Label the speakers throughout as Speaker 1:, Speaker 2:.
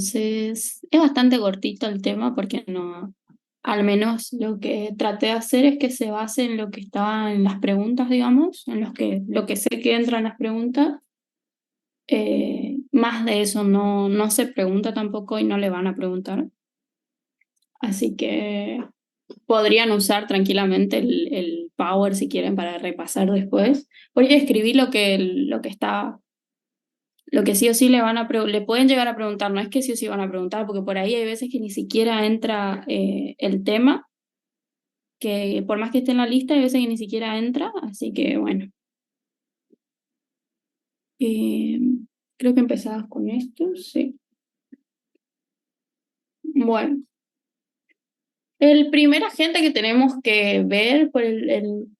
Speaker 1: Entonces, es bastante cortito el tema porque no, al menos lo que traté de hacer es que se base en lo que está en las preguntas, digamos, en lo que sé que entra en las preguntas. Más de eso no se pregunta tampoco y no le van a preguntar. Así que podrían usar tranquilamente el Power si quieren para repasar después. Porque escribí lo que está, lo que sí o sí le pueden llegar a preguntar, no es que sí o sí van a preguntar, porque por ahí hay veces que ni siquiera entra el tema, que por más que esté en la lista, hay veces que ni siquiera entra, así que bueno. Eh, Creo que empezabas con esto, sí. Bueno, el primer agente que tenemos que ver,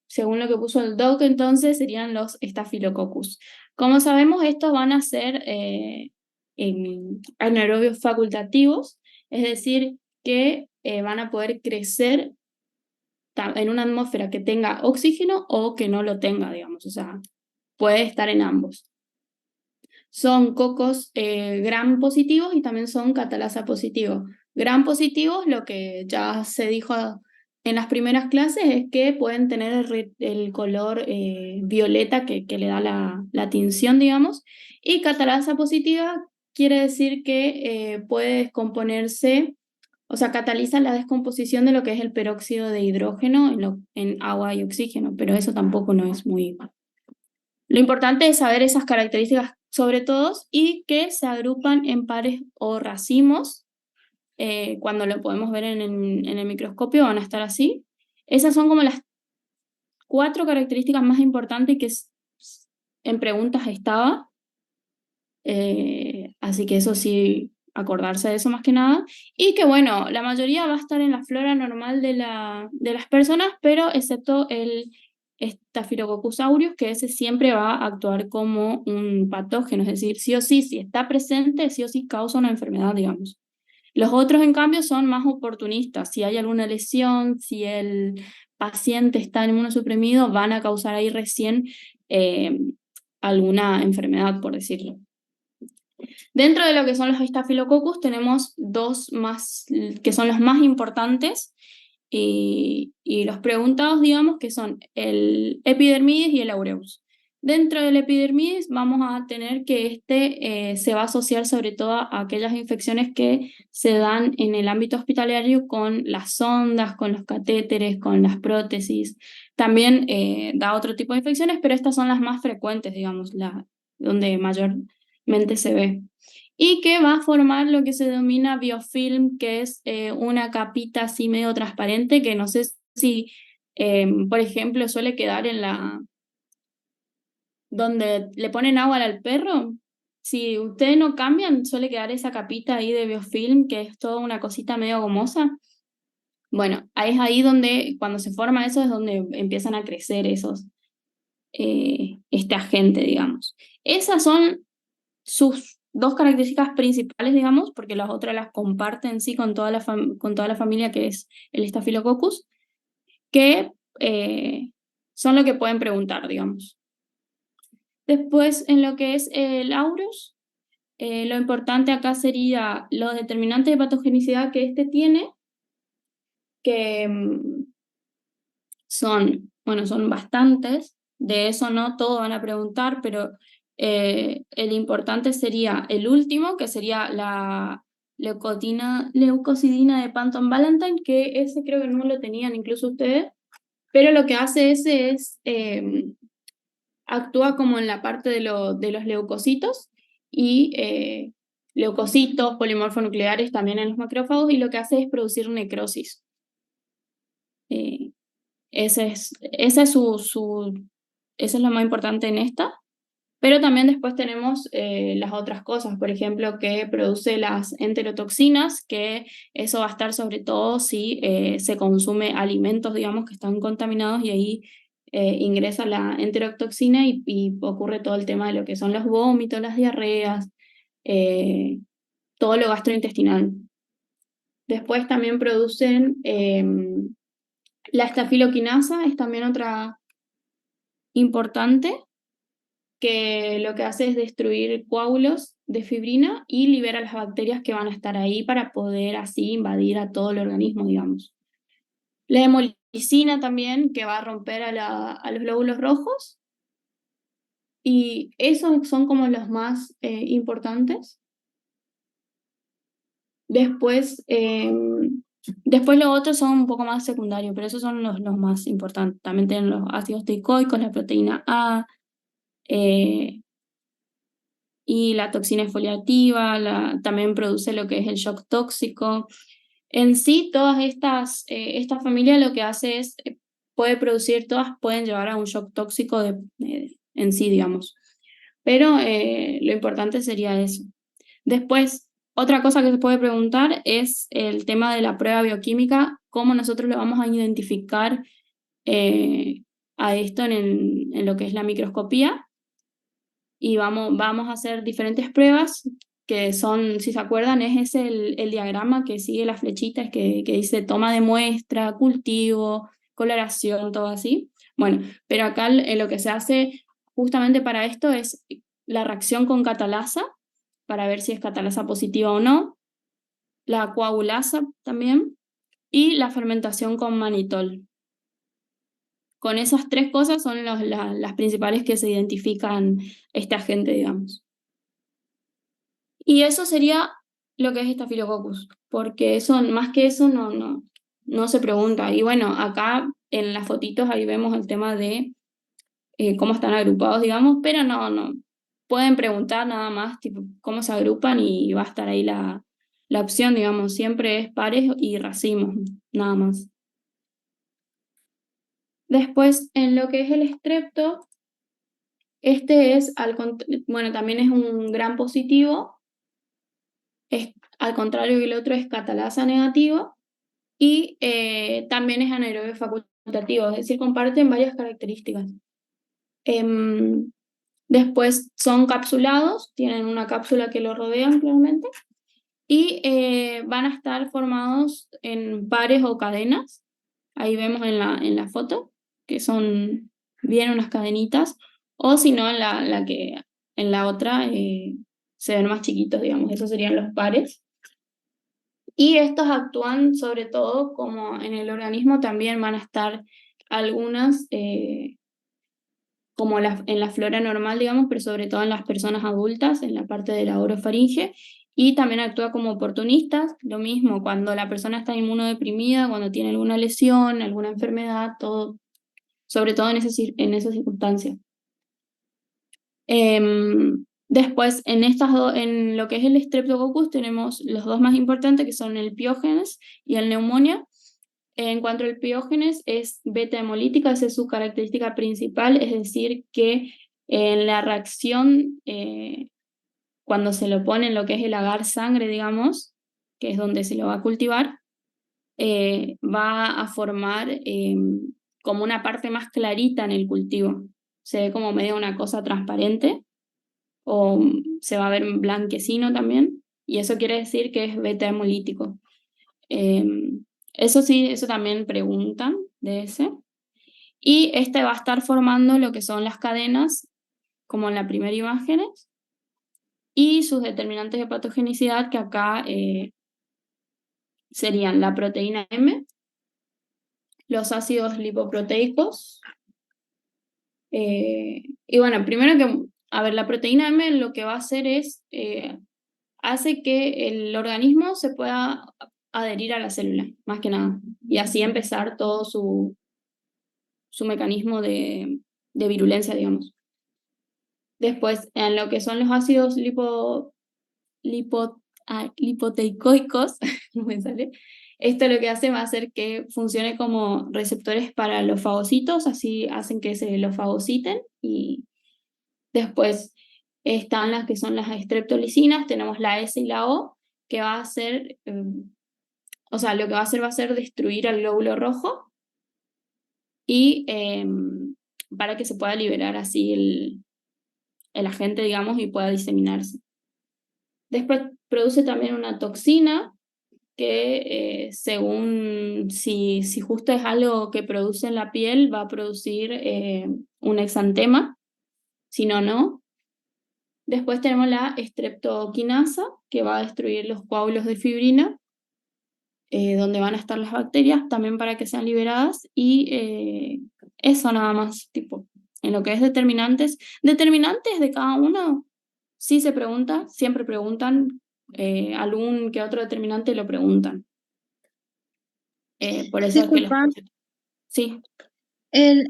Speaker 1: según lo que puso el doc, entonces serían los Staphylococcus. Como sabemos, estos van a ser anaerobios facultativos, es decir, que van a poder crecer en una atmósfera que tenga oxígeno o que no lo tenga, digamos, o sea, puede estar en ambos. Son cocos gram positivos y también son catalasa positivos. Gram positivos, lo que ya se dijo en las primeras clases, es que pueden tener el color violeta que le da la tinción, digamos, y catalasa positiva quiere decir que puede descomponerse, o sea, cataliza la descomposición de lo que es el peróxido de hidrógeno en agua y oxígeno, pero eso tampoco no es muy... Lo importante es saber esas características sobre todos y que se agrupan en pares o racimos. Cuando lo podemos ver en el microscopio van a estar así. Esas son como las cuatro características más importantes que en preguntas estaba. Así que eso sí, acordarse de eso más que nada. Y que bueno, la mayoría va a estar en la flora normal de las personas, pero excepto el Staphylococcus aureus, que ese siempre va a actuar como un patógeno, es decir, sí o sí, si está presente, sí o sí causa una enfermedad, digamos. Los otros, en cambio, son más oportunistas. Si hay alguna lesión, si el paciente está inmunosuprimido, van a causar ahí recién eh, alguna enfermedad, por decirlo. Dentro de lo que son los estafilococcus tenemos dos más que son los más importantes y los preguntados, digamos, que son el epidermidis y el aureus. Dentro del epidermidis vamos a tener que se va a asociar sobre todo a aquellas infecciones que se dan en el ámbito hospitalario con las sondas, con los catéteres, con las prótesis. También da otro tipo de infecciones, pero estas son las más frecuentes, digamos, donde mayormente se ve y que va a formar lo que se denomina biofilm, que es una capita así medio transparente que no sé si, por ejemplo, suele quedar donde le ponen agua al perro. Si ustedes no cambian, suele quedar esa capita ahí de biofilm, que es toda una cosita medio gomosa. Bueno, ahí es ahí donde, cuando se forma eso, es donde empiezan a crecer este agente, digamos. Esas son sus dos características principales, digamos, porque las otras las comparten sí con con toda la familia que es el Staphylococcus, que son lo que pueden preguntar, digamos. Después, en lo que es el aureus, lo importante acá sería los determinantes de patogenicidad que este tiene, que son bastantes, de eso no todos van a preguntar, pero el importante sería el último, que sería la leucocidina de Panton Valentine, que ese creo que no lo tenían incluso ustedes, pero lo que hace ese es, actúa como en la parte de los leucocitos y leucocitos, polimorfonucleares también en los macrófagos, y lo que hace es producir necrosis. Eh, Ese es lo más importante en esta. Pero también después tenemos las otras cosas, por ejemplo, que produce las enterotoxinas, que eso va a estar sobre todo si se consume alimentos, digamos, que están contaminados y ahí ingresa la enterotoxina y ocurre todo el tema de lo que son los vómitos, las diarreas, eh, todo lo gastrointestinal. Después también producen la estafiloquinasa, es también otra importante. que lo que hace es destruir coágulos de fibrina y libera las bacterias que van a estar ahí para poder así invadir a todo el organismo, digamos. La hemolicina también, que va a romper a los glóbulos rojos, y esos son como los más importantes. Después los otros son un poco más secundarios, pero esos son los más importantes. También tienen los ácidos teicoicos, la proteína A, eh, y la toxina exfoliativa, también produce lo que es el shock tóxico. En sí, todas esta familia lo que hace es, puede producir, todas pueden llevar a un shock tóxico en sí, digamos. Pero lo importante sería eso. Después, otra cosa que se puede preguntar es el tema de la prueba bioquímica, cómo nosotros lo vamos a identificar a esto en lo que es la microscopía. Y vamos a hacer diferentes pruebas que son, si se acuerdan, es el diagrama que sigue las flechitas que dice toma de muestra, cultivo, coloración, todo así. Bueno, pero acá lo que se hace justamente para esto es la reacción con catalasa, para ver si es catalasa positiva o no, la coagulasa también, y la fermentación con manitol. Con esas tres cosas son las principales que se identifican este agente, digamos. Y eso sería lo que es Staphylococcus, porque eso, más que eso no se pregunta. Y bueno, acá en las fotitos ahí vemos el tema de cómo están agrupados, digamos, pero no. Pueden preguntar nada más, tipo, cómo se agrupan y va a estar ahí la opción, digamos, siempre es pares y racimos, nada más. Después, en lo que es el estrepto, este es, bueno, también es un gran positivo, al contrario que el otro es catalasa negativo, y también es anaerobio facultativo, es decir, comparten varias características. Em, Después son capsulados, tienen una cápsula que lo rodea claramente, y van a estar formados en pares o cadenas. Ahí vemos en la foto, que son bien unas cadenitas, o si no, en la otra se ven más chiquitos, digamos, esos serían los pares. Y estos actúan sobre todo como en el organismo también van a estar algunas, como en la flora normal, digamos, pero sobre todo en las personas adultas, en la parte de la orofaringe, y también actúa como oportunistas, lo mismo cuando la persona está inmunodeprimida, cuando tiene alguna lesión, alguna enfermedad, todo, sobre todo en esas circunstancias. Después, en lo que es el Streptococcus, tenemos los dos más importantes, que son el Piógenes y el Neumonía. En cuanto al Piógenes, es beta hemolítica, esa es su característica principal, es decir, que en la reacción, cuando se lo pone en lo que es el agar sangre, digamos, que es donde se lo va a cultivar, va a formar como una parte más clarita en el cultivo. Se ve como medio una cosa transparente o se va a ver blanquecino también, y eso quiere decir que es beta hemolítico. Eso sí, eso también preguntan de ese. Y este va a estar formando lo que son las cadenas, como en la primera imagen, y sus determinantes de patogenicidad, que acá serían la proteína M, los ácidos lipoproteicos, y bueno, primero que, a ver, la proteína M lo que va a hacer es, hace que el organismo se pueda adherir a la célula, más que nada, y así empezar todo su mecanismo de virulencia, digamos. Después, en lo que son los ácidos lipoteicoicos, no me sale, esto lo que hace va a hacer que funcione como receptores para los fagocitos, así hacen que se los fagociten, y después están las que son las estreptolicinas, tenemos la S y la O, que va a hacer, o sea, lo que va a ser destruir al glóbulo rojo y para que se pueda liberar así el agente, digamos, y pueda diseminarse. Después produce también una toxina que según si justo es algo que produce en la piel, va a producir un exantema. si no, no. Después tenemos la estreptoquinasa, que va a destruir los coágulos de fibrina, donde van a estar las bacterias, también para que sean liberadas, y eso nada más, tipo, en lo que es determinantes. Determinantes de cada uno, sí se pregunta, siempre preguntan, algún que otro determinante lo preguntan. Por eso es que los...
Speaker 2: Disculpa,
Speaker 1: Sí,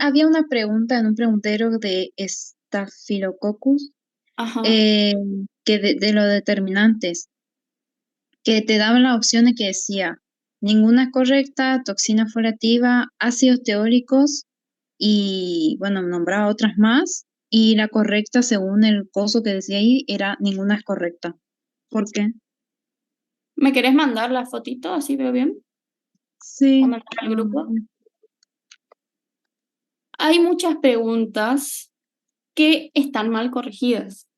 Speaker 2: había una pregunta en un preguntero de Staphylococcus,
Speaker 1: ajá.
Speaker 2: eh, que de los determinantes, que te daban las opciones que decía, ninguna es correcta, toxina folativa, ácidos teóricos y, bueno, nombraba otras más, y la correcta, según el coso que decía ahí, era ninguna es correcta. ¿Por qué?
Speaker 1: ¿Me querés mandar la fotito? Así veo bien. O
Speaker 2: Sí.
Speaker 1: mandar al grupo. Hay muchas preguntas que están mal corregidas.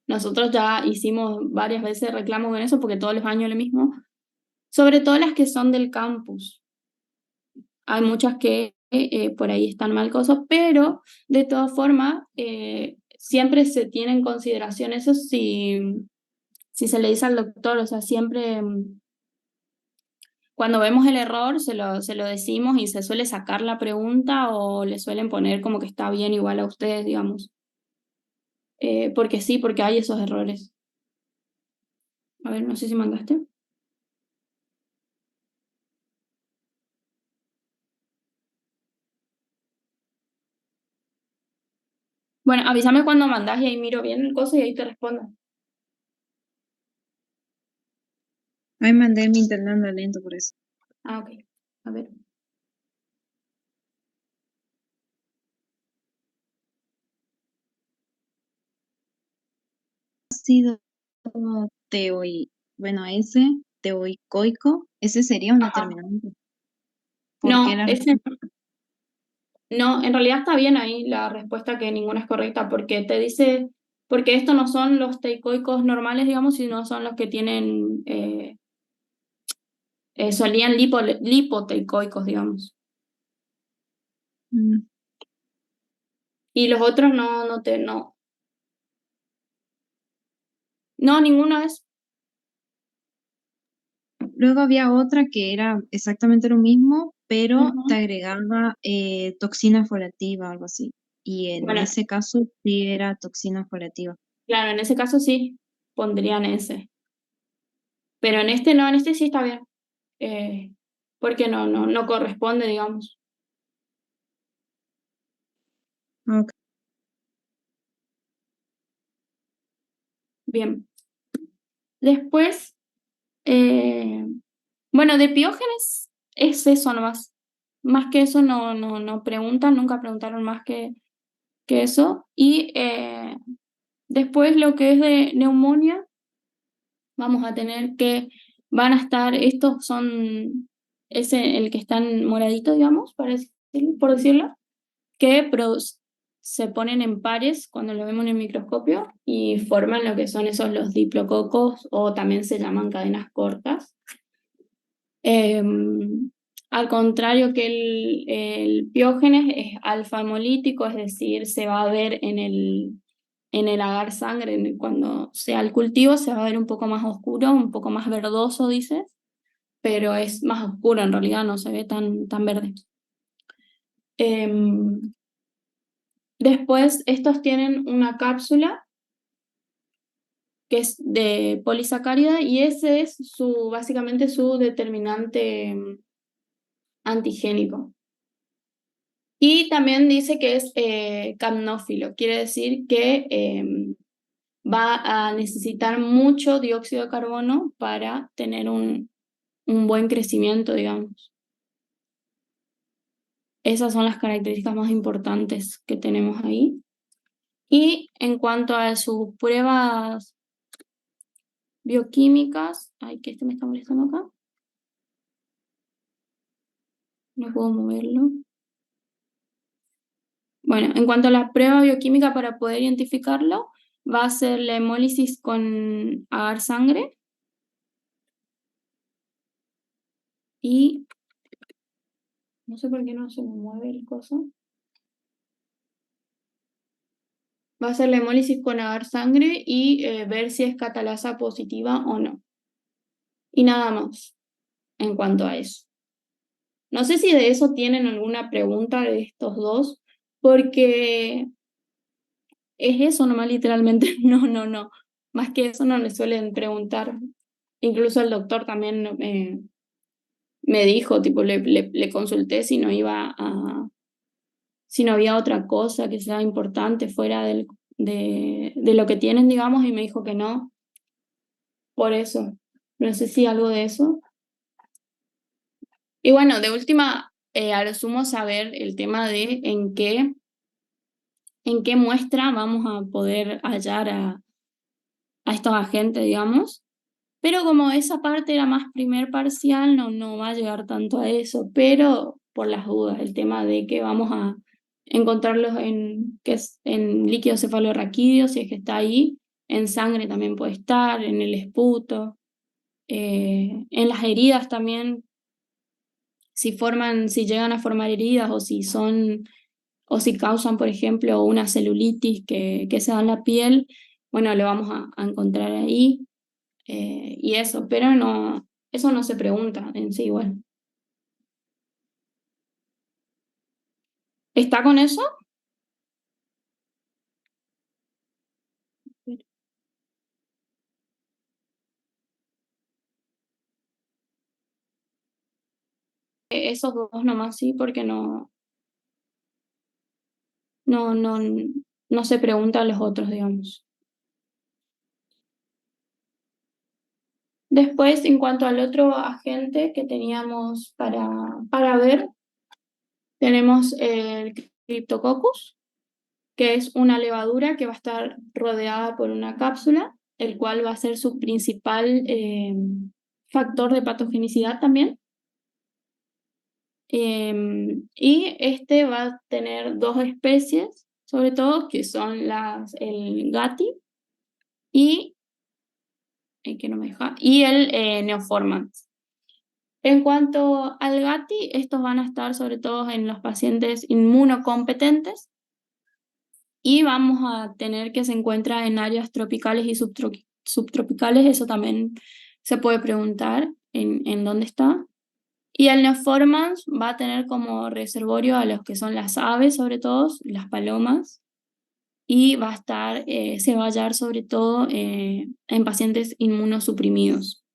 Speaker 1: Nosotros ya hicimos varias veces reclamos en eso porque todos los años lo mismo. Sobre todo las que son del campus. Hay muchas que por ahí están mal cosas, pero de todas formas siempre se tiene en consideración eso si se le dice al doctor, o sea, siempre cuando vemos el error se lo decimos y se suele sacar la pregunta o le suelen poner como que está bien igual a ustedes, digamos. Porque sí, porque hay esos errores. A ver, no sé si mandaste. Bueno, avísame cuando mandás y ahí miro bien el coso y ahí te respondo.
Speaker 2: Ahí mandé mi internet anda lento por eso.
Speaker 1: Ah, ok. A ver.
Speaker 2: Ácido teoi, bueno, ese teoicoico, ese sería un
Speaker 1: Ajá.
Speaker 2: determinante. ¿Por qué
Speaker 1: No,
Speaker 2: la
Speaker 1: ese
Speaker 2: respuesta?
Speaker 1: no, en realidad está bien ahí la respuesta que ninguna es correcta, porque te dice, porque estos no son los teicoicos normales, digamos, sino son los que tienen, solían lipoteicoicos, digamos.
Speaker 2: Mm.
Speaker 1: Y los otros no. No, ninguno es.
Speaker 2: Luego había otra que era exactamente lo mismo, pero te
Speaker 1: Ujú.
Speaker 2: agregaba toxina folativa, algo así. Y en
Speaker 1: Bueno,
Speaker 2: ese caso sí era toxina folativa.
Speaker 1: claro, en ese caso sí pondrían ese. Pero en este no, en este sí está bien. eh, Porque no corresponde, digamos.
Speaker 2: Ok.
Speaker 1: Bien. Después, eh, bueno, de Piógenes es eso nomás. Más que eso no preguntan, nunca preguntaron más que eso. Y después lo que es de neumonía, vamos a tener que van a estar, estos son, el que están moradito, digamos, por decirlo, que se ponen en pares cuando lo vemos en el microscopio y forman lo que son esos los diplococos o también se llaman cadenas cortas. Al contrario que el Piógenes es alfa-hemolítico, es decir, se va a ver en el agar sangre, cuando sea el cultivo, se va a ver un poco más oscuro, un poco más verdoso, dices, pero es más oscuro en realidad, no se ve tan verde. Em, Después, estos tienen una cápsula que es de polisacárida y ese es básicamente su determinante antigénico. Y también dice que es capnófilo, quiere decir que va a necesitar mucho dióxido de carbono para tener un buen crecimiento, digamos. Esas son las características más importantes que tenemos ahí. Y en cuanto a sus pruebas bioquímicas, ay, que este me está molestando acá, no puedo moverlo. Bueno, en cuanto a la prueba bioquímica para poder identificarlo, va a ser la hemólisis con agar sangre y no sé por qué no se me mueve el coso. Va a hacer la hemólisis con agar sangre y ver si es catalasa positiva o no. Y nada más en cuanto a eso. No sé si de eso tienen alguna pregunta de estos dos, porque es eso nomás literalmente. No. Más que eso no le suelen preguntar. Incluso el doctor también me dijo, tipo, le consulté si no iba si no había otra cosa que sea importante fuera de lo que tienen, digamos, y me dijo que no, por eso. No sé si algo de eso. Y bueno, de última, a lo sumo saber el tema de en qué muestra vamos a poder hallar a estos agentes, digamos. Pero como esa parte era más primer parcial, no va a llegar tanto a eso, pero por las dudas, el tema de que vamos a encontrarlos que es en líquido cefalorraquídeo, si es que está ahí, en sangre también puede estar, en el esputo, en las heridas también, si llegan a formar heridas o si causan, por ejemplo, una celulitis que se da en la piel, bueno, lo vamos a encontrar ahí. Y eso, pero no, eso no se pregunta en sí igual. ¿Está con eso? Esos dos nomás sí, porque no, no, no se pregunta a los otros, digamos. Después, en cuanto al otro agente que teníamos para ver, tenemos el Cryptococcus, que es una levadura que va a estar rodeada por una cápsula, el cual va a ser su principal factor de patogenicidad también. Y este va a tener dos especies, sobre todo, que son el Gati y, que no me deja, y el Neoformans. En cuanto al Gati, estos van a estar sobre todo en los pacientes inmunocompetentes y vamos a tener que se encuentra en áreas tropicales y subtropicales, eso también se puede preguntar en dónde está. Y el Neoformans va a tener como reservorio a los que son las aves, sobre todo, las palomas, y va a estar, se va a hallar sobre todo en pacientes inmunosuprimidos.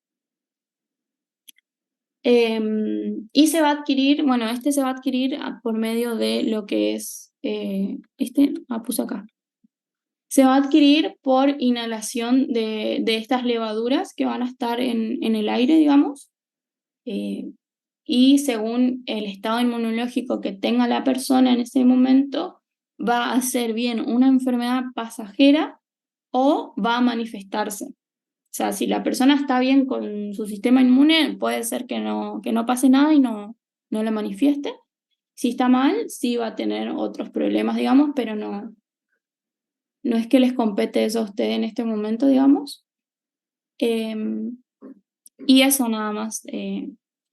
Speaker 1: Y se va a adquirir, bueno, este se va a adquirir por medio de lo que es, puse acá. Se va a adquirir por inhalación de estas levaduras que van a estar en el aire, digamos. Y según el estado inmunológico que tenga la persona en ese momento, va a ser bien una enfermedad pasajera o va a manifestarse. O sea, si la persona está bien con su sistema inmune, puede ser que no pase nada y no lo manifieste. Si está mal, sí va a tener otros problemas, digamos, pero no es que les compete eso a usted en este momento, digamos. Em, y eso nada más.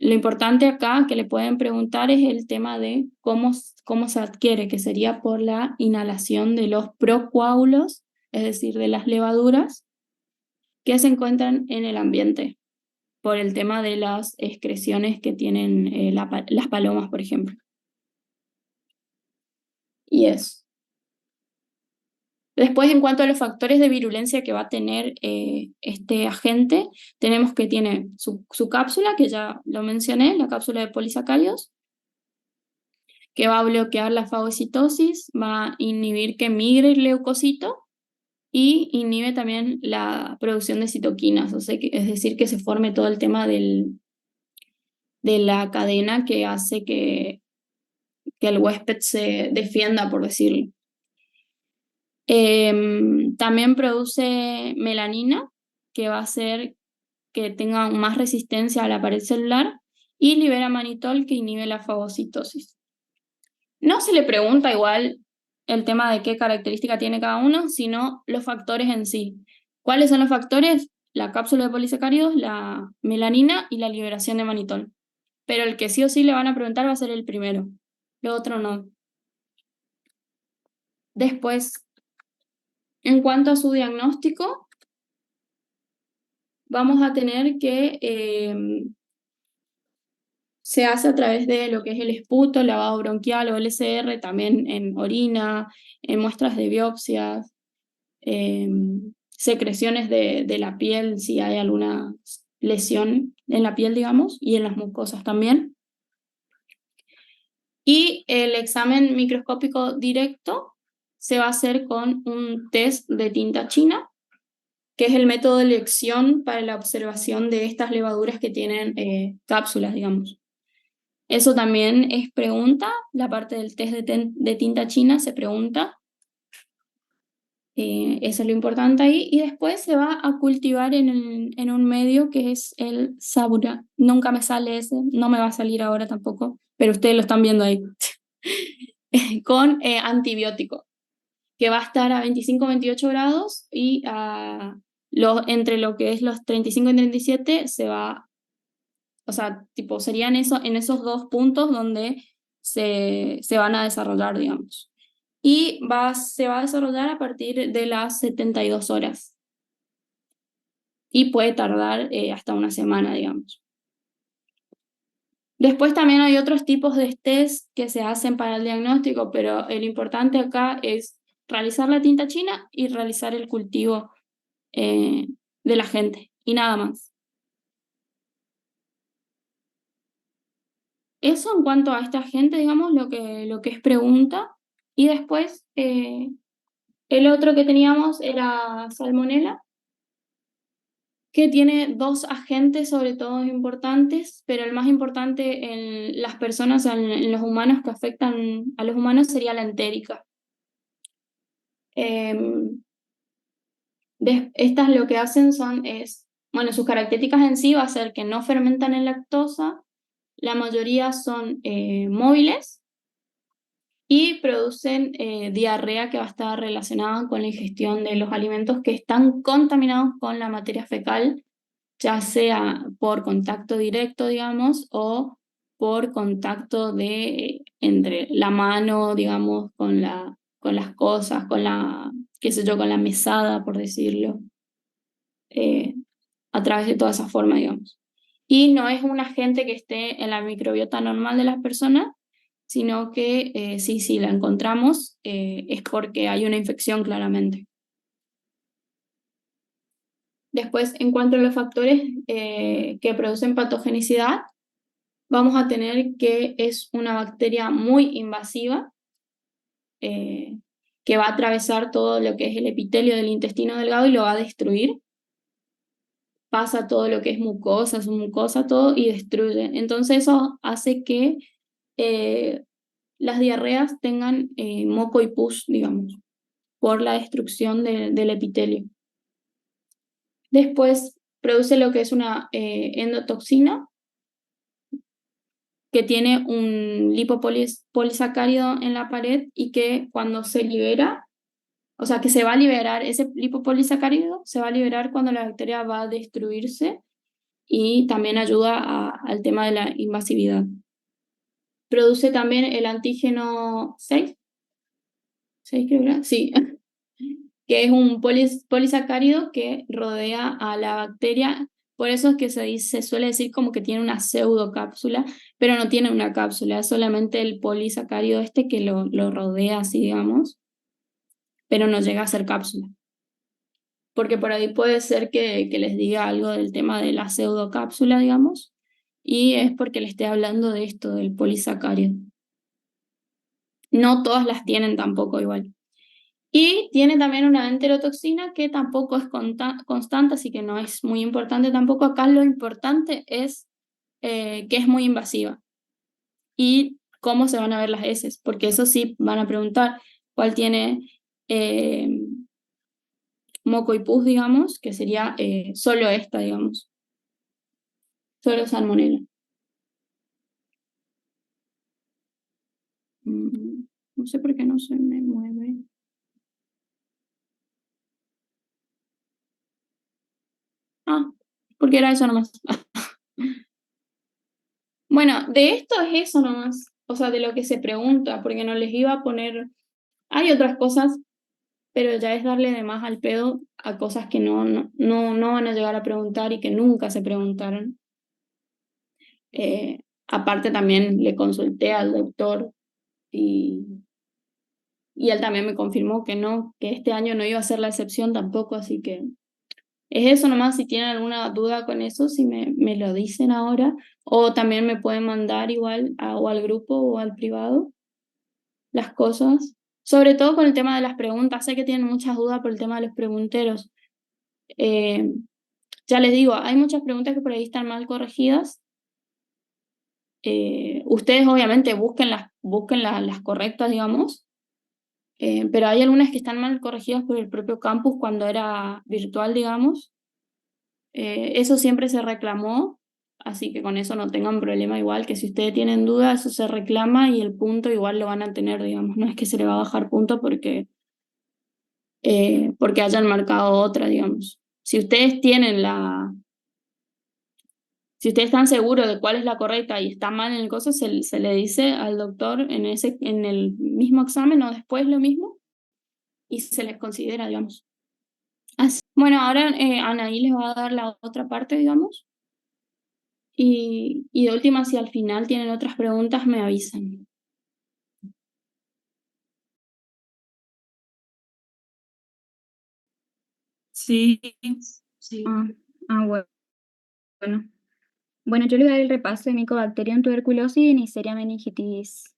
Speaker 1: Lo importante acá que le pueden preguntar es el tema de cómo se adquiere, que sería por la inhalación de los procoágulos, es decir, de las levaduras que se encuentran en el ambiente, por el tema de las excreciones que tienen las palomas, por ejemplo. Y eso. Después, en cuanto a los factores de virulencia que va a tener este agente, tenemos que tiene su cápsula, que ya lo mencioné, la cápsula de polisacáridos, que va a bloquear la fagocitosis, va a inhibir que migre el leucocito y inhibe también la producción de citoquinas, o sea, es decir, que se forme todo el tema de la cadena que hace que el huésped se defienda, por decirlo. También produce melanina, que va a hacer que tenga más resistencia a la pared celular, y libera manitol, que inhibe la fagocitosis. No se le pregunta igual el tema de qué característica tiene cada uno, sino los factores en sí. ¿Cuáles son los factores? La cápsula de polisacáridos, la melanina y la liberación de manitol. Pero el que sí o sí le van a preguntar va a ser el primero, lo otro no. Después, En cuanto a su diagnóstico, vamos a tener que se hace a través de lo que es el esputo, el lavado bronquial o LCR, también en orina, en muestras de biopsias, secreciones de la piel, si hay alguna lesión en la piel, digamos, y en las mucosas también. Y el examen microscópico directo se va a hacer con un test de tinta china, que es el método de elección para la observación de estas levaduras que tienen cápsulas, digamos. Eso también es pregunta, la parte del test de tinta china se pregunta, eso es lo importante ahí, y después se va a cultivar en un medio que es el Sabura. Nunca me sale ese, no me va a salir ahora tampoco, pero ustedes lo están viendo ahí, con antibiótico, que va a estar a 25-28 grados y entre lo que es los 35 y 37 se va, o sea, tipo, serían en esos dos puntos donde se van a desarrollar, digamos. Y se va a desarrollar a partir de las 72 horas. Y puede tardar hasta una semana, digamos. Después también hay otros tipos de test que se hacen para el diagnóstico, pero el importante acá es realizar la tinta china y realizar el cultivo eh, de la gente, y nada más. Eso en cuanto a esta gente, digamos, lo que es pregunta. Y después, el otro que teníamos era Salmonella, que tiene dos agentes sobre todo importantes, pero el más importante en las personas, en los humanos que afectan a los humanos, sería la entérica. Estas lo que hacen bueno, sus características en sí va a ser que no fermentan en lactosa, la mayoría son móviles y producen diarrea que va a estar relacionada con la ingestión de los alimentos que están contaminados con la materia fecal, ya sea por contacto directo, digamos, o por contacto entre la mano, digamos, con las cosas, qué sé yo, con la mesada, por decirlo, eh, a través de toda esa forma, digamos. Y no es un agente que esté en la microbiota normal de las personas, sino que si la encontramos es porque hay una infección claramente. Después, en cuanto a los factores que producen patogenicidad, vamos a tener que es una bacteria muy invasiva, que va a atravesar todo lo que es el epitelio del intestino delgado y lo va a destruir. Pasa todo lo que es mucosa, su mucosa, todo y destruye. Entonces eso hace que las diarreas tengan moco y pus, digamos, por la destrucción del epitelio. Después produce lo que es una endotoxina, que tiene un lipopolisacárido en la pared y que cuando se libera, o sea, que se va a liberar, ese lipopolisacárido se va a liberar cuando la bacteria va a destruirse y también ayuda al tema de la invasividad. Produce también el antígeno 6, 6 creo que era, sí, que es un polisacárido que rodea a la bacteria. Por eso es que se suele decir como que tiene una pseudocápsula, pero no tiene una cápsula, es solamente el polisacárido este que lo rodea así, digamos, pero no llega a ser cápsula. Porque por ahí puede ser que les diga algo del tema de la pseudocápsula, digamos, y es porque le esté hablando de esto, del polisacárido. No todas las tienen tampoco igual. Y tiene también una enterotoxina que tampoco es constante, así que no es muy importante tampoco. Acá lo importante es que es muy invasiva y cómo se van a ver las heces, porque eso sí van a preguntar cuál tiene eh, moco y pus, digamos, que sería solo esta, digamos, solo salmonella. No sé por qué no se me mueve. Ah, porque era eso nomás. Bueno, de esto es eso nomás, o sea, de lo que se pregunta, porque no les iba a poner, hay otras cosas, pero ya es darle de más al pedo a cosas que no van a llegar a preguntar y que nunca se preguntaron. Aparte también le consulté al doctor y, y él también me confirmó que no, que este año no iba a ser la excepción tampoco, así que es eso nomás. Si tienen alguna duda con eso, si me lo dicen ahora, o también me pueden mandar igual o al grupo o al privado las cosas, sobre todo con el tema de las preguntas. Sé que tienen muchas dudas por el tema de los pregunteros. Eh, ya les digo, hay muchas preguntas que por ahí están mal corregidas. Ustedes obviamente busquen las correctas, digamos, pero hay algunas que están mal corregidas por el propio campus cuando era virtual, digamos. Eso siempre se reclamó, así que con eso no tengan problema, igual que si ustedes tienen dudas, eso se reclama y el punto igual lo van a tener, digamos, no es que se le va a bajar punto porque hayan marcado otra, digamos. Si ustedes están seguros de cuál es la correcta y está mal en el coso, se le dice al doctor en el mismo examen o después lo mismo y se les considera, digamos. Bueno, ahora Anaí les va a dar la otra parte, digamos. Y de última, si al final tienen otras preguntas, me avisan.
Speaker 3: Sí.
Speaker 4: Ah, bueno. Bueno, yo les voy a dar el repaso de Mycobacterium tuberculosis y Neisseria meningitis.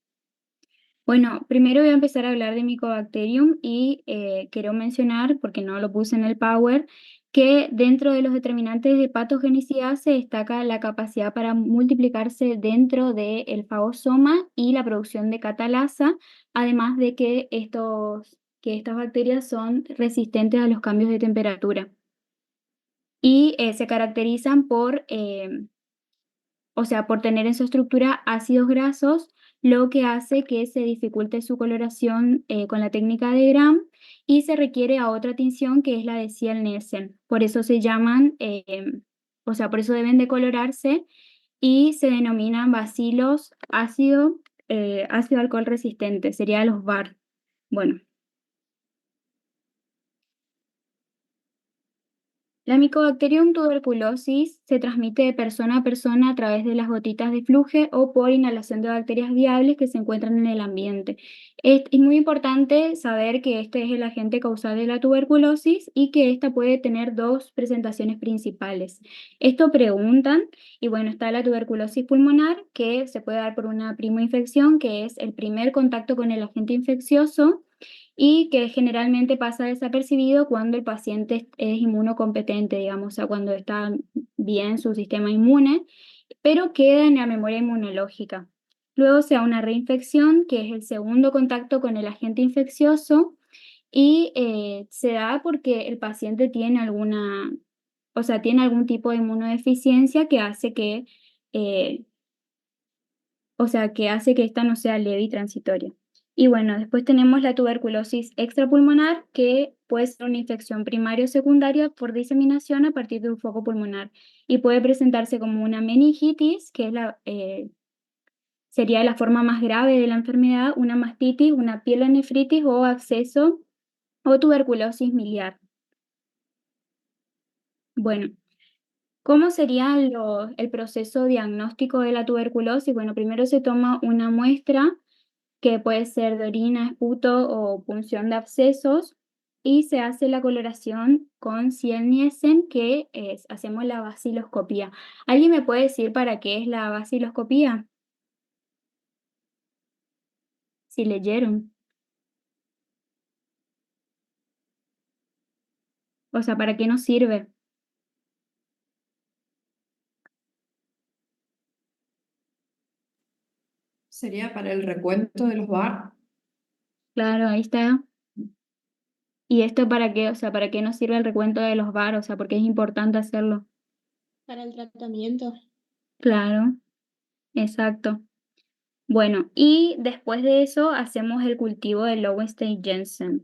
Speaker 4: Bueno, primero voy a empezar a hablar de Mycobacterium y quiero mencionar, porque no lo puse en el Power, que dentro de los determinantes de patogenicidad se destaca la capacidad para multiplicarse dentro del fagosoma y la producción de catalasa, además de que estas bacterias son resistentes a los cambios de temperatura y se caracterizan por tener en su estructura ácidos grasos, lo que hace que se dificulte su coloración con la técnica de Gram y se requiere a otra tinción que es la de Ciel-Nielsen. Por eso se llaman, por eso deben de colorarse y se denominan bacilos ácido alcohol resistente, sería los BAR. Bueno. La Mycobacterium tuberculosis se transmite de persona a persona a través de las gotitas de fluje o por inhalación de bacterias viables que se encuentran en el ambiente. Es muy importante saber que este es el agente causal de la tuberculosis y que esta puede tener dos presentaciones principales. Esto preguntan, y bueno, está la tuberculosis pulmonar, que se puede dar por una primoinfección, que es el primer contacto con el agente infeccioso, y que generalmente pasa desapercibido cuando el paciente es inmunocompetente, digamos, o sea, cuando está bien su sistema inmune, pero queda en la memoria inmunológica. Luego se da una reinfección, que es el segundo contacto con el agente infeccioso, y se da porque el paciente tiene tiene algún tipo de inmunodeficiencia que hace eh, que hace que esta no sea leve y transitoria. Y bueno, después tenemos la tuberculosis extrapulmonar, que puede ser una infección primaria o secundaria por diseminación a partir de un foco pulmonar y puede presentarse como una meningitis, que sería la forma más grave de la enfermedad, una mastitis, una pielonefritis o absceso o tuberculosis miliar. Bueno, ¿cómo sería el proceso diagnóstico de la tuberculosis? Bueno, primero se toma una muestra que puede ser de orina, esputo o punción de abscesos, y se hace la coloración con Ciel-Nielsen, hacemos la baciloscopía. ¿Alguien me puede decir para qué es la baciloscopía? Si leyeron. O sea, ¿para qué nos sirve?
Speaker 3: ¿Sería para el recuento de los VAR?
Speaker 4: Claro, ahí está. ¿Y esto para qué? O sea, ¿para qué nos sirve el recuento de los VAR? O sea, ¿por qué es importante hacerlo?
Speaker 1: Para el tratamiento.
Speaker 4: Claro, exacto. Bueno, y después de eso hacemos el cultivo de Lowenstein-Jensen.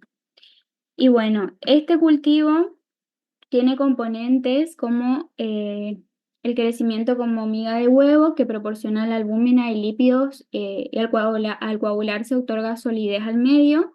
Speaker 4: Y bueno, este cultivo tiene componentes como el crecimiento como miga de huevo, que proporciona la albúmina y lípidos, y al coagularse otorga solidez al medio.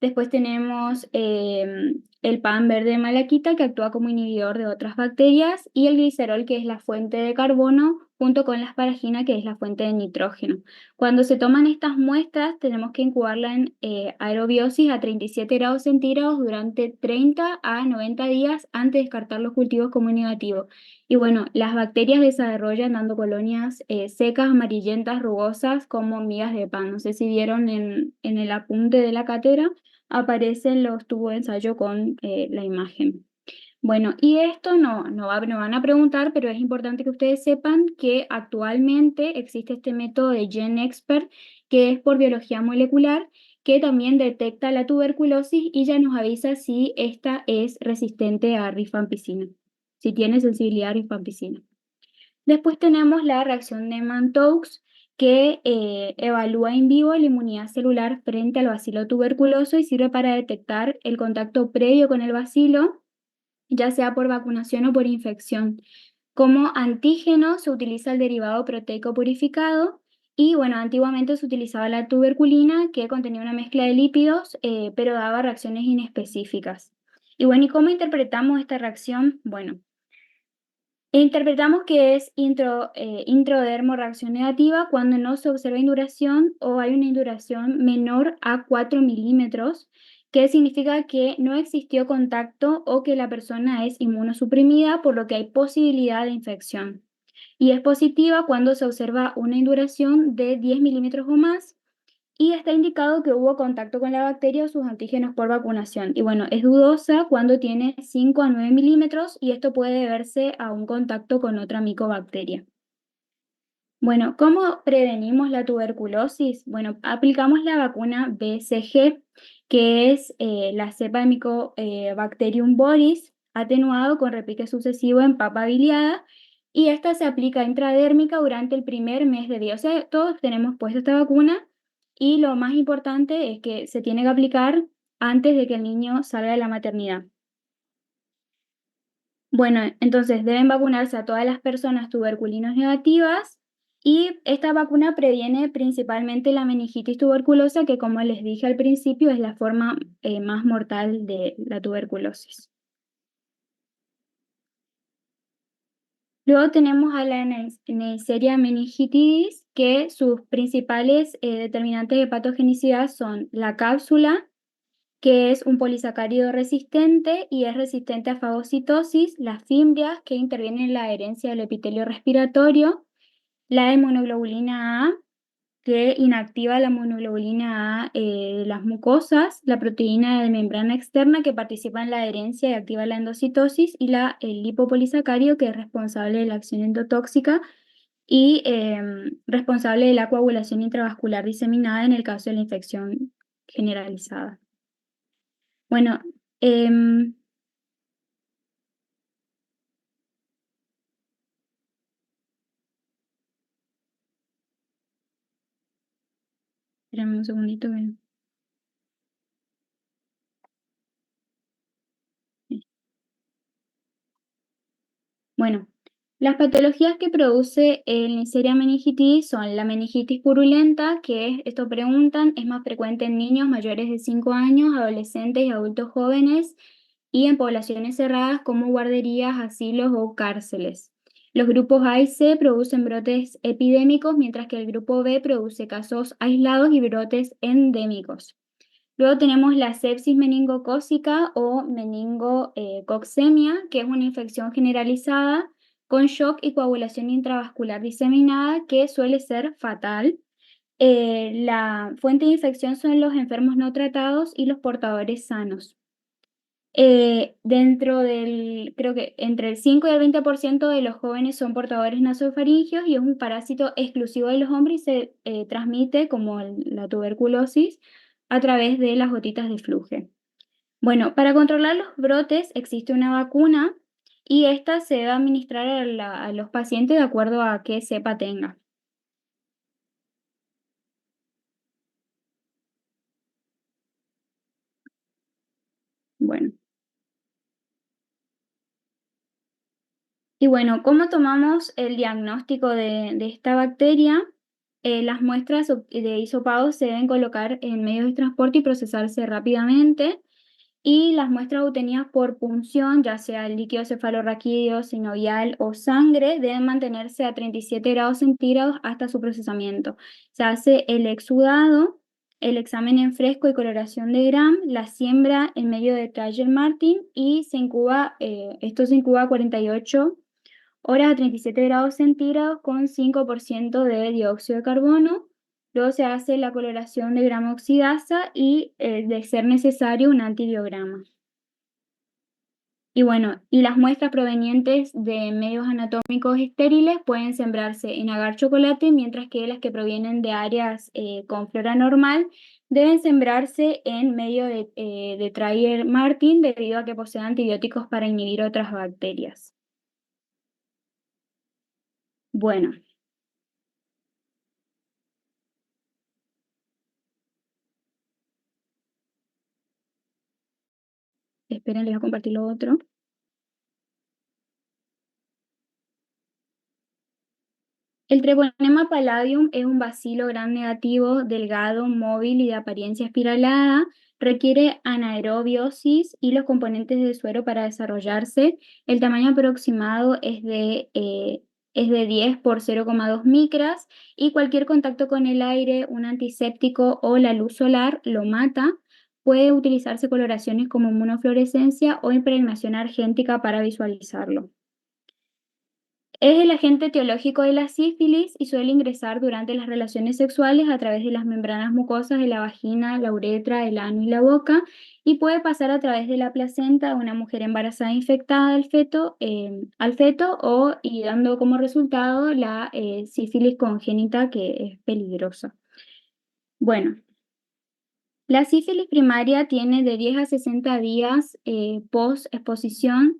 Speaker 4: Después tenemos el pan verde de malaquita, que actúa como inhibidor de otras bacterias, y el glicerol, que es la fuente de carbono, junto con la asparagina, que es la fuente de nitrógeno. Cuando se toman estas muestras, tenemos que incubarla en aerobiosis a 37 grados centígrados durante 30 a 90 días antes de descartar los cultivos como negativos. Y bueno, las bacterias desarrollan dando colonias secas, amarillentas, rugosas, como migas de pan. No sé si vieron en el apunte de la cátedra, aparecen los tubos de ensayo con la imagen. Bueno, y esto no van a preguntar, pero es importante que ustedes sepan que actualmente existe este método de GenExpert, que es por biología molecular, que también detecta la tuberculosis y ya nos avisa si esta es resistente a rifampicina, si tiene sensibilidad a rifampicina. Después tenemos la reacción de Mantoux, que evalúa en vivo la inmunidad celular frente al bacilo tuberculoso y sirve para detectar el contacto previo con el bacilo, ya sea por vacunación o por infección. Como antígeno se utiliza el derivado proteico purificado y bueno, antiguamente se utilizaba la tuberculina, que contenía una mezcla de lípidos, pero daba reacciones inespecíficas. Y bueno, ¿y cómo interpretamos esta reacción? Bueno, interpretamos que es introdermo reacción negativa cuando no se observa induración o hay una induración menor a 4 milímetros, que significa que no existió contacto o que la persona es inmunosuprimida, por lo que hay posibilidad de infección. Y es positiva cuando se observa una induración de 10 milímetros o más, y está indicado que hubo contacto con la bacteria o sus antígenos por vacunación. Y bueno, es dudosa cuando tiene 5 a 9 milímetros y esto puede deberse a un contacto con otra micobacteria. Bueno, ¿cómo prevenimos la tuberculosis? Bueno, aplicamos la vacuna BCG, que es la cepa de Mycobacterium boris atenuado con repique sucesivo en papa biliada, y esta se aplica intradérmica durante el primer mes de vida. O sea, todos tenemos puesta esta vacuna y lo más importante es que se tiene que aplicar antes de que el niño salga de la maternidad. Bueno, entonces deben vacunarse a todas las personas tuberculinos negativas y esta vacuna previene principalmente la meningitis tuberculosa, que como les dije al principio es la forma más mortal de la tuberculosis. Luego tenemos a la Neisseria meningitidis, que sus principales determinantes de patogenicidad son la cápsula, que es un polisacárido resistente y es resistente a fagocitosis, las fimbrias, que intervienen en la adherencia del epitelio respiratorio, la inmunoglobulina A, que inactiva la inmunoglobulina A de las mucosas, la proteína de membrana externa, que participa en la adherencia y activa la endocitosis, y el lipopolisacárido, que es responsable de la acción endotóxica y responsable de la coagulación intravascular diseminada en el caso de la infección generalizada. Bueno, espérame un segundito. Bueno, las patologías que produce el Neisseria meningitidis son la meningitis purulenta, que esto preguntan, es más frecuente en niños mayores de 5 años, adolescentes y adultos jóvenes, y en poblaciones cerradas como guarderías, asilos o cárceles. Los grupos A y C producen brotes epidémicos, mientras que el grupo B produce casos aislados y brotes endémicos. Luego tenemos la sepsis meningocócica o meningococcemia, que es una infección generalizada con shock y coagulación intravascular diseminada que suele ser fatal. La fuente de infección son los enfermos no tratados y los portadores sanos. Creo que entre el 5 y el 20% de los jóvenes son portadores nasofaringios y es un parásito exclusivo de los hombres y se transmite como la tuberculosis a través de las gotitas de fluje. Bueno, para controlar los brotes existe una vacuna y esta se debe administrar a los pacientes de acuerdo a qué cepa tenga. Bueno. Y bueno, ¿cómo tomamos el diagnóstico de esta bacteria? Las muestras de hisopados se deben colocar en medios de transporte y procesarse rápidamente. Y las muestras obtenidas por punción, ya sea líquido cefalorraquídeo, sinovial o sangre, deben mantenerse a 37 grados centígrados hasta su procesamiento. Se hace el exudado, el examen en fresco y coloración de Gram, la siembra en medio de Trager Martin y esto se incuba 48 horas a 37 grados centígrados con 5% de dióxido de carbono. Luego se hace la coloración de grama oxidasa y, de ser necesario, un antibiograma. Y bueno, y las muestras provenientes de medios anatómicos estériles pueden sembrarse en agar chocolate, mientras que las que provienen de áreas con flora normal deben sembrarse en medio de Trager Martin debido a que poseen antibióticos para inhibir otras bacterias. Bueno. Esperen, les voy a compartir lo otro. El treponema palladium es un bacilo gram negativo, delgado, móvil y de apariencia espiralada. Requiere anaerobiosis y los componentes de suero para desarrollarse. El tamaño aproximado es de 10 por 0,2 micras y cualquier contacto con el aire, un antiséptico o la luz solar lo mata. Puede utilizarse coloraciones como inmunofluorescencia o impregnación argéntica para visualizarlo. Es el agente etiológico de la sífilis y suele ingresar durante las relaciones sexuales a través de las membranas mucosas de la vagina, la uretra, el ano y la boca, y puede pasar a través de la placenta de una mujer embarazada infectada al feto y dando como resultado la sífilis congénita, que es peligrosa. Bueno, la sífilis primaria tiene de 10 a 60 días post-exposición.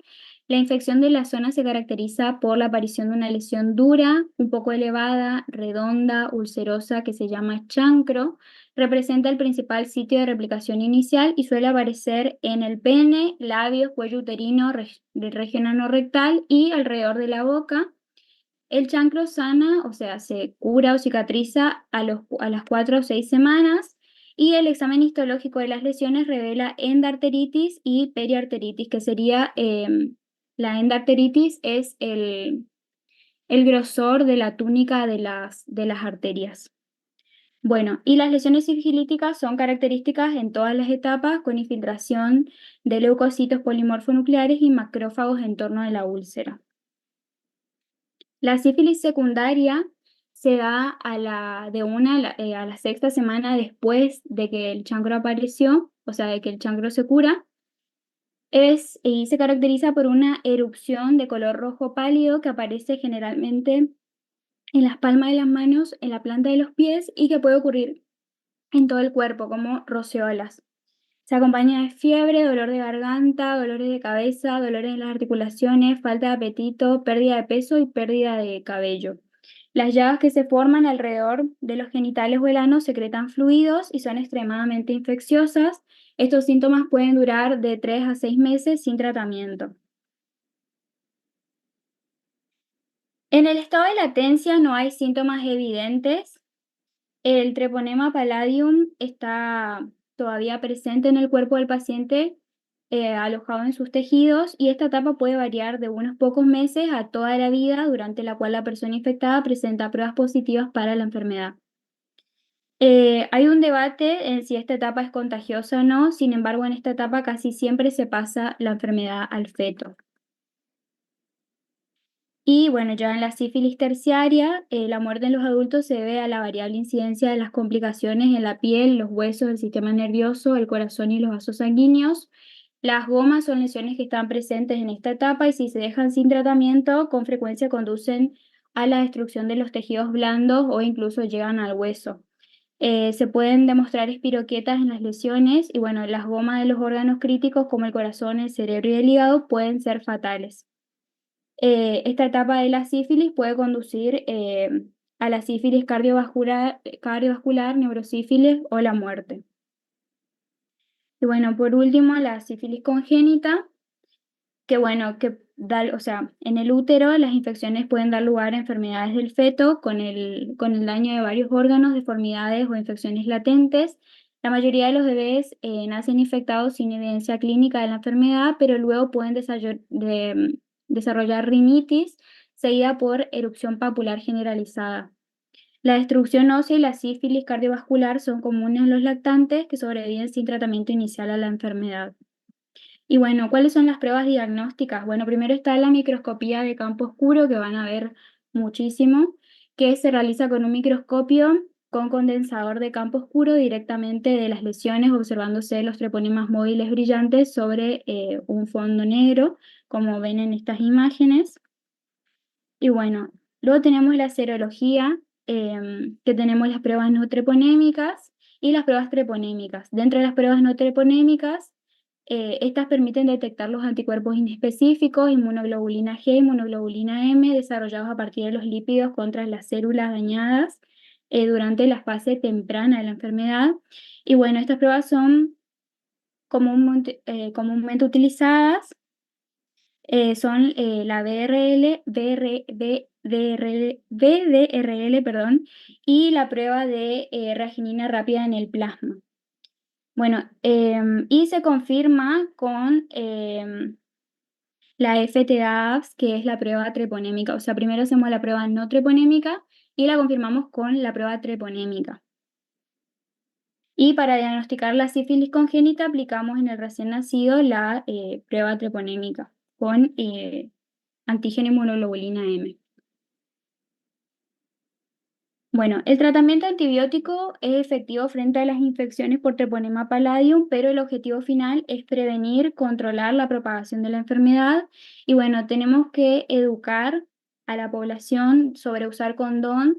Speaker 4: La infección de la zona se caracteriza por la aparición de una lesión dura, un poco elevada, redonda, ulcerosa, que se llama chancro. Representa el principal sitio de replicación inicial y suele aparecer en el pene, labios, cuello uterino, región anorrectal y alrededor de la boca. El chancro sana, o sea, se cura o cicatriza a las 4 o 6 semanas, y el examen histológico de las lesiones revela endarteritis y periarteritis, que sería, la endarteritis es el grosor de la túnica de las arterias. Bueno, y las lesiones sifilíticas son características en todas las etapas, con infiltración de leucocitos polimorfonucleares y macrófagos en torno de la úlcera. La sífilis secundaria se da a la 6ª semana después de que el chancro apareció, o sea, de que el chancro se cura. Y se caracteriza por una erupción de color rojo pálido que aparece generalmente en las palmas de las manos, en la planta de los pies, y que puede ocurrir en todo el cuerpo, como roceolas. Se acompaña de fiebre, dolor de garganta, dolores de cabeza, dolores en las articulaciones, falta de apetito, pérdida de peso y pérdida de cabello. Las llagas que se forman alrededor de los genitales o el ano secretan fluidos y son extremadamente infecciosas. Estos síntomas pueden durar de 3 a 6 meses sin tratamiento. En el estado de latencia no hay síntomas evidentes. El treponema palladium está todavía presente en el cuerpo del paciente, alojado en sus tejidos, y esta etapa puede variar de unos pocos meses a toda la vida, durante la cual la persona infectada presenta pruebas positivas para la enfermedad. Hay un debate en si esta etapa es contagiosa o no. Sin embargo, en esta etapa casi siempre se pasa la enfermedad al feto. Y bueno, ya en la sífilis terciaria, la muerte en los adultos se debe a la variable incidencia de las complicaciones en la piel, los huesos, el sistema nervioso, el corazón y los vasos sanguíneos. Las gomas son lesiones que están presentes en esta etapa y, si se dejan sin tratamiento, con frecuencia conducen a la destrucción de los tejidos blandos o incluso llegan al hueso. Se pueden demostrar espiroquetas en las lesiones y bueno, las gomas de los órganos críticos como el corazón, el cerebro y el hígado pueden ser fatales. Esta etapa de la sífilis puede conducir a la sífilis cardiovascular, neurosífilis o la muerte. Y bueno, por último, la sífilis congénita, que bueno, que o sea, en el útero las infecciones pueden dar lugar a enfermedades del feto con el daño de varios órganos, deformidades o infecciones latentes. La mayoría de los bebés nacen infectados sin evidencia clínica de la enfermedad, pero luego pueden desarrollar rinitis seguida por erupción papular generalizada. La destrucción ósea y la sífilis cardiovascular son comunes en los lactantes que sobreviven sin tratamiento inicial a la enfermedad. Y bueno, ¿cuáles son las pruebas diagnósticas? Bueno, primero está la microscopía de campo oscuro, que van a ver muchísimo, que se realiza con un microscopio con condensador de campo oscuro directamente de las lesiones, observándose los treponemas móviles brillantes sobre un fondo negro, como ven en estas imágenes. Y bueno, luego tenemos la serología, que tenemos las pruebas no treponémicas y las pruebas treponémicas. Dentro de las pruebas no treponémicas, estas permiten detectar los anticuerpos inespecíficos, inmunoglobulina G, inmunoglobulina M, desarrollados a partir de los lípidos contra las células dañadas durante la fase temprana de la enfermedad. Y bueno, estas pruebas son comúnmente utilizadas. Son la VDRL, perdón, y la prueba de reagenina rápida en el plasma. Bueno, y se confirma con la FTAPS, que es la prueba treponémica. O sea, primero hacemos la prueba no treponémica y la confirmamos con la prueba treponémica. Y para diagnosticar la sífilis congénita aplicamos en el recién nacido la prueba treponémica con antígeno inmunoglobulina M. Bueno, el tratamiento antibiótico es efectivo frente a las infecciones por Treponema palladium, pero el objetivo final es prevenir, controlar la propagación de la enfermedad. Y bueno, tenemos que educar a la población sobre usar condón,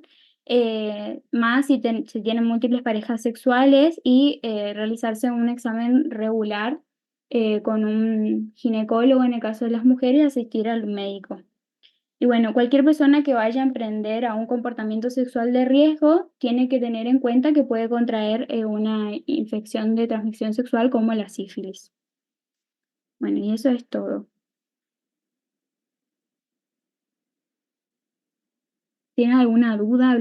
Speaker 4: más si tienen múltiples parejas sexuales, y realizarse un examen regular con un ginecólogo en el caso de las mujeres, y asistir al médico. Y bueno, cualquier persona que vaya a emprender a un comportamiento sexual de riesgo tiene que tener en cuenta que puede contraer una infección de transmisión sexual como la sífilis. Bueno, y eso es todo. ¿Tienen alguna duda?